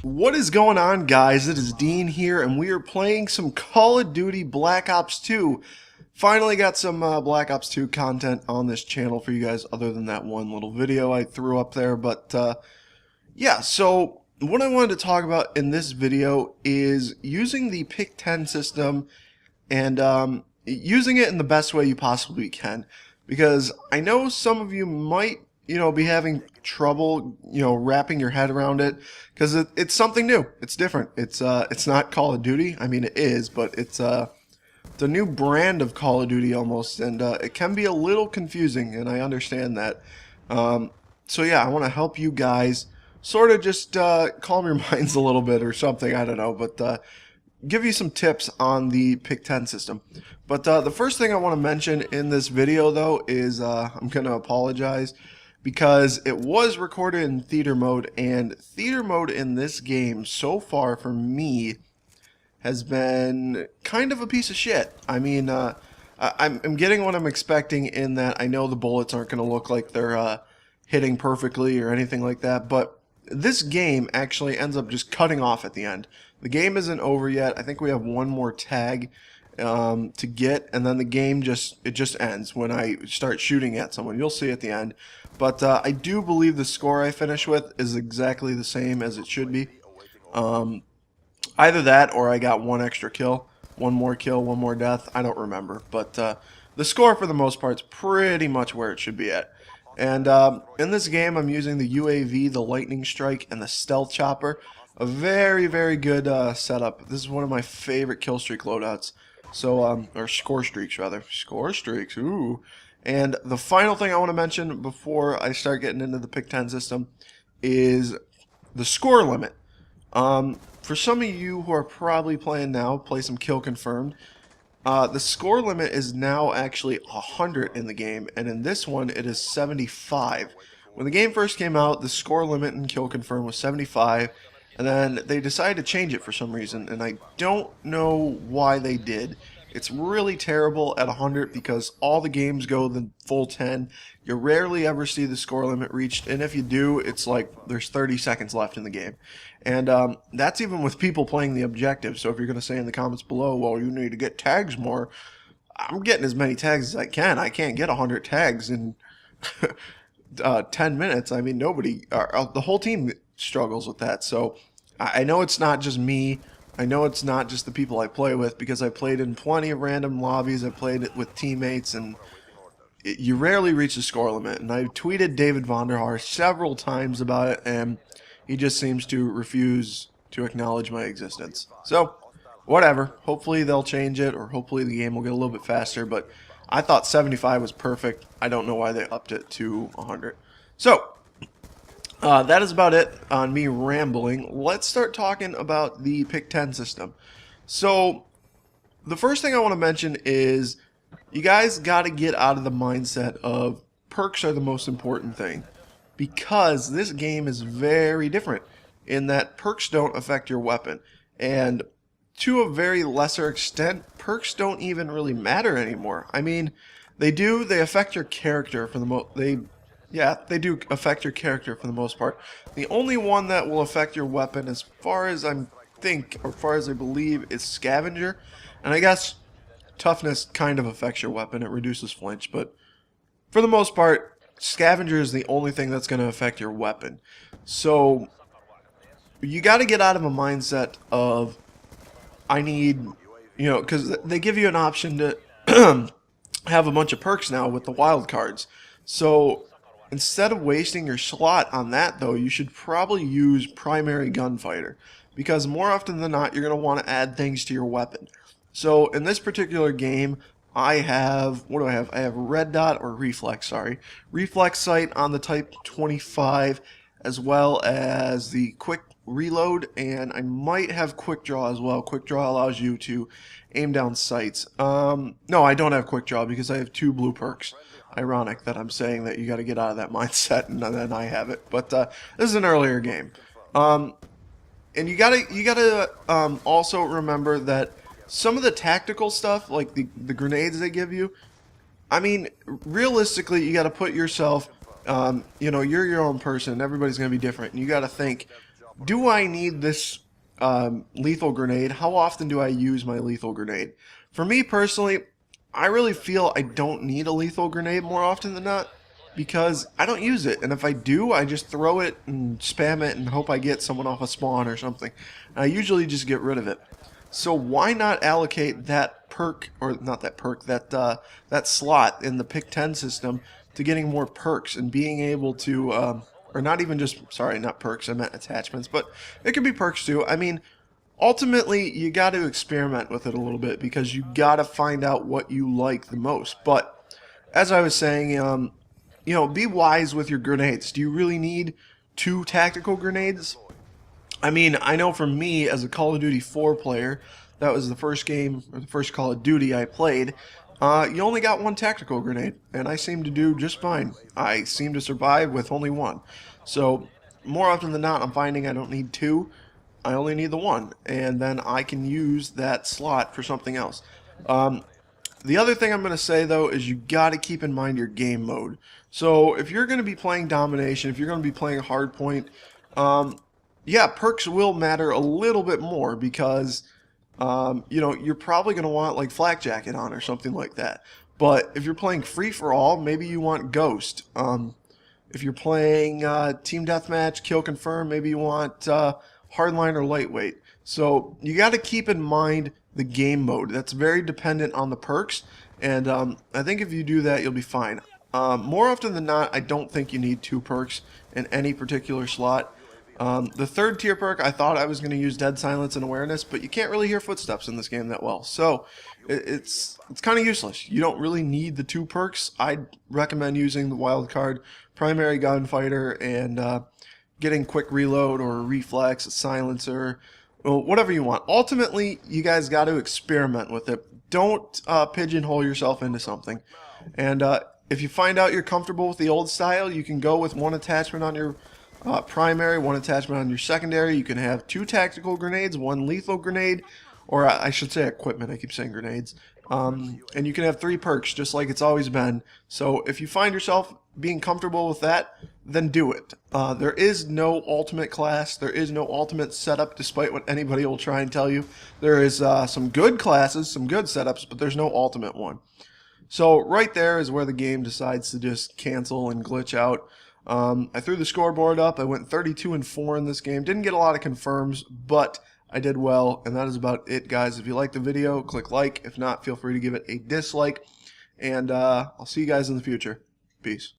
What is going on, guys? It is Dean here, and we are playing some Call of Duty Black Ops 2. Finally got some Black Ops 2 content on this channel for you guys, other than that one little video I threw up there. But yeah, so what I wanted to talk about in this video is using the Pick 10 system and using it in the best way you possibly can. Because I know some of you might be having trouble, wrapping your head around it, because it's something new. It's different. It's not Call of Duty. I mean, it is, but it's a new brand of Call of Duty almost, and it can be a little confusing, and I understand that. So yeah, I want to help you guys sort of just calm your minds a little bit or something. I don't know, but give you some tips on the Pick 10 system. But the first thing I want to mention in this video, though, is I'm going to apologize, because it was recorded in theater mode, and theater mode in this game so far for me has been kind of a piece of shit. I mean, I'm getting what I'm expecting in that I know the bullets aren't going to look like they're hitting perfectly or anything like that, but this game actually ends up just cutting off at the end. The game isn't over yet. I think we have one more tag to get, and then the game just ends when I start shooting at someone. You'll see at the end. But I do believe the score I finish with is exactly the same as it should be. Either that or I got one extra kill, one more death. I don't remember. But the score for the most part is pretty much where it should be at. And in this game I'm using the UAV, the Lightning Strike, and the Stealth Chopper. A very, very good setup. This is one of my favorite kill streak loadouts. So, or score streaks rather. Score streaks, ooh. And the final thing I want to mention before I start getting into the Pick 10 system is the score limit. For some of you who are probably playing now, play some kill confirmed, the score limit is now actually 100 in the game, and in this one it is 75. When the game first came out, the score limit in kill confirmed was 75, and then they decided to change it for some reason, and I don't know why they did. It's really terrible at 100 because all the games go the full 10. You rarely ever see the score limit reached, and if you do, it's like there's 30 seconds left in the game. And that's even with people playing the objective. So if you're going to say in the comments below, well, you need to get tags more, I'm getting as many tags as I can. I can't get 100 tags in 10 minutes. I mean, the whole team struggles with that. So I know it's not just me. I know it's not just the people I play with, because I played in plenty of random lobbies. I played it with teammates, and you rarely reach the score limit. And I tweeted David Vonderhaar several times about it, and he just seems to refuse to acknowledge my existence. So, whatever. Hopefully they'll change it, or hopefully the game will get a little bit faster. But I thought 75 was perfect. I don't know why they upped it to 100. So, that is about it on me rambling. Let's start talking about the Pick 10 system. So, the first thing I want to mention is you guys got to get out of the mindset of perks are the most important thing, because this game is very different in that perks don't affect your weapon, and to a very lesser extent, perks don't even really matter anymore. I mean, they do. They affect your character for the most. Yeah, they do affect your character for the most part. The only one that will affect your weapon, as far as I believe, is Scavenger. And I guess Toughness kind of affects your weapon. It reduces flinch. But for the most part, Scavenger is the only thing that's going to affect your weapon. So you got to get out of a mindset of, I need, because they give you an option to have a bunch of perks now with the wild cards. So instead of wasting your slot on that, though, you should probably use Primary Gunfighter, because more often than not, you're going to want to add things to your weapon. So in this particular game, I have, what do I have? I have Red Dot, or Reflex, sorry. Reflex Sight on the Type 25, as well as the Quick Reload, and I might have Quick Draw as well. Quick Draw allows you to aim down sights. No, I don't have Quick Draw because I have 2 blue perks. Ironic that I'm saying that you got to get out of that mindset, and then I have it. But this is an earlier game, and you gotta also remember that some of the tactical stuff, like the grenades they give you, I mean, realistically, you got to put yourself, you know, you're your own person. Everybody's going to be different. And you got to think, do I need this lethal grenade? How often do I use my lethal grenade? For me personally, I really feel I don't need a lethal grenade more often than not because I don't use it. And if I do, I just throw it and spam it and hope I get someone off a spawn or something. And I usually just get rid of it. So why not allocate that perk, or not that perk, that slot in the pick 10 system to getting more perks and being able to, or not even just, sorry, not perks, I meant attachments, but it could be perks too. I mean, ultimately, you got to experiment with it a little bit because you got to find out what you like the most. But as I was saying, you know, be wise with your grenades. Do you really need 2 tactical grenades? I mean, I know for me, as a Call of Duty 4 player, that was the first game, or the first Call of Duty I played, you only got 1 tactical grenade, and I seem to do just fine. I seem to survive with only 1. So, more often than not, I'm finding I don't need 2, I only need the 1, and then I can use that slot for something else. The other thing I'm going to say, though, is you got to keep in mind your game mode. So, if you're going to be playing Domination, if you're going to be playing Hardpoint, yeah, perks will matter a little bit more because, you know, you're probably going to want like Flak Jacket on or something like that. But if you're playing free-for-all, maybe you want Ghost. If you're playing Team Deathmatch, Kill Confirm, maybe you want Hardline or Lightweight. So you got to keep in mind the game mode. That's very dependent on the perks, and I think if you do that, you'll be fine. More often than not, I don't think you need 2 perks in any particular slot. The 3rd tier perk, I thought I was going to use Dead Silence and Awareness, but you can't really hear footsteps in this game that well. So, it's kind of useless. You don't really need the 2 perks. I'd recommend using the wild card, Primary Gunfighter, and getting Quick Reload or a Reflex, a Silencer, well, whatever you want. Ultimately, you guys got to experiment with it. Don't pigeonhole yourself into something. And if you find out you're comfortable with the old style, you can go with 1 attachment on your primary, 1 attachment on your secondary. You can have 2 tactical grenades, 1 lethal grenade, or I should say equipment, I keep saying grenades. And you can have 3 perks, just like it's always been. So if you find yourself being comfortable with that, then do it. There is no ultimate class, there is no ultimate setup, despite what anybody will try and tell you. There is some good classes, some good setups, but there's no ultimate one. So right there is where the game decides to just cancel and glitch out. I threw the scoreboard up. I went 32-4 in this game. Didn't get a lot of confirms, but I did well, and that is about it, guys. If you liked the video, click like. If not, feel free to give it a dislike, and I'll see you guys in the future. Peace.